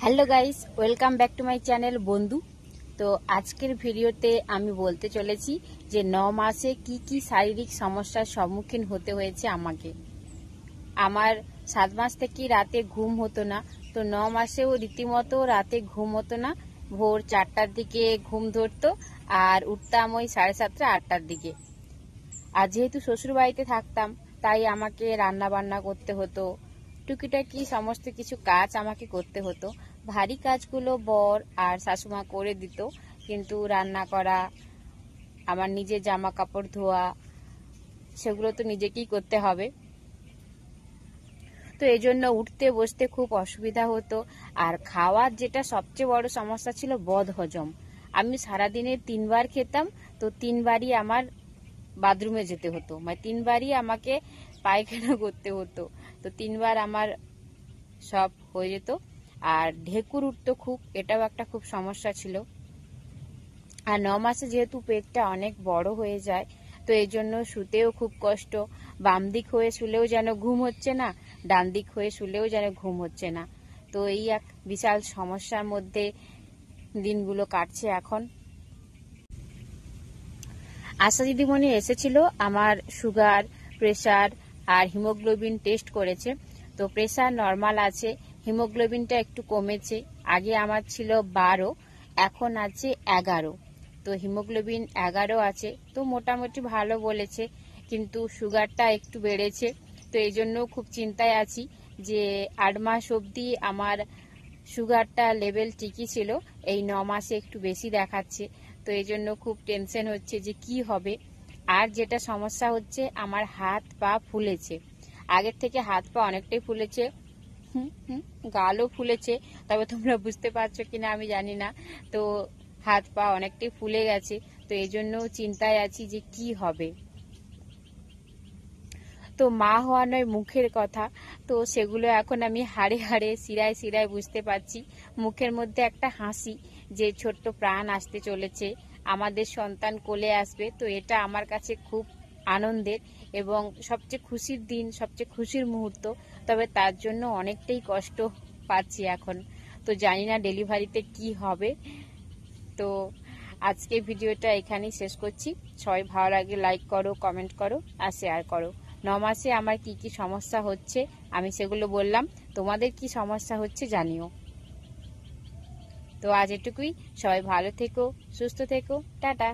Hello guys, welcome back to my channel বন্ধু। তো আজকের ভিডিওতে আমি বলতে চলেছি যে 9 মাসে কি কি শারীরিক সমস্যার সম্মুখীন হতে হয়েছে আমাকে। আমার 7 মাস থেকে রাতে ঘুম হতো না, তো 9 মাসেও রীতিমতো রাতে ঘুম হতো না। ভোর 4টার দিকে ঘুম ধরতো আর উঠতাম ওই 7:30 8টার দিকে। আর যেহেতু শ্বশুর বাড়িতে থাকতাম তাই আমাকে রান্না বান্না করতে হতো, টুকিটাকি সমস্ত কিছু কাজ আমাকে করতে হতো। ভারী কাজগুলো বর আর শাশুমা করে দিত, কিন্তু রান্না করা, আমার নিজের জামা কাপড় ধোয়া, সেগুলো তো নিজেকেই করতে হবে। তো এই জন্য উঠতে বসতে খুব অসুবিধা হতো। আর খাওয়ার যেটা সবচেয়ে বড় সমস্যা ছিল, বদ হজম। আমি সারাদিনে 3বার খেতাম, তো 3বারই আমার বাথরুমে যেতে হতো, মানে 3বারই আমাকে পায়খানা করতে হতো। তো 3বার আমার সব হয়ে যেত। আর ঢেকুর উঠতো খুব, এটাও একটা খুব সমস্যা ছিল। আর 9 মাসে যেহেতু পেটটা অনেক বড় হয়ে যায়, তো এই জন্য শুতেও খুব কষ্ট। বাম দিক হয়ে শুলেও যেন ঘুম হচ্ছে না, ডান দিক হয়ে শুলেও যেন ঘুম হচ্ছে না। তো এই এক বিশাল সমস্যার মধ্যে দিনগুলো কাটছে এখন। আশা দিদিমণি এসেছিল, আমার সুগার, প্রেসার আর হিমোগ্লোবিন টেস্ট করেছে। তো প্রেসার নর্মাল আছে, হিমোগ্লোবিনটা একটু কমেছে। আগে আমার ছিল 12, এখন আছে 11। তো হিমোগ্লোবিন 11 আছে, তো মোটামুটি ভালো বলেছে। কিন্তু সুগারটা একটু বেড়েছে, তো এই জন্য খুব চিন্তায় আছি যে 8 মাস অবধি আমার সুগারটা লেভেল ঠিকই ছিল, এই 9 মাসে একটু বেশি দেখাচ্ছে। তো এই জন্য খুব টেনশন হচ্ছে যে কি হবে। আর যেটা সমস্যা হচ্ছে, আমার হাত পা ফুলেছে, আগের থেকে হাত পা অনেকটাই ফুলেছে। গালও ফুলেছে, তবে তোমরা বুঝতে পারছো কিনা আমি জানি না। তো হাত পা অনেকটাই ফুলে গেছে, তো এই জন্য চিন্তায় আছি যে কি হবে। তো মা হওয়া নয় মুখের কথা, তো সেগুলো এখন আমি হাড়ে হাড়ে শিরায় শিরায় বুঝতে পারছি। মুখের মধ্যে একটা হাসি, যে ছোট্ট প্রাণ আসতে চলেছে, আমাদের সন্তান কোলে আসবে। তো এটা আমার কাছে খুব আনন্দের এবং সবচেয়ে খুশির দিন, সবচেয়ে খুশির মুহূর্ত। তবে তার জন্য অনেকটাই কষ্ট পাচ্ছি এখন। তো জানি না ডেলিভারিতে কি হবে। তো আজকে ভিডিওটা এখানেই শেষ করছি। সবাই ভালো লাগলে লাইক করো, কমেন্ট করো আর শেয়ার করো। 9 মাসে আমার কি কি সমস্যা হচ্ছে আমি সেগুলো বললাম, তোমাদের কি সমস্যা হচ্ছে জানিও। তো আজ এটুকুই, সবাই ভালো থেকো, সুস্থ থেকো, টাটা।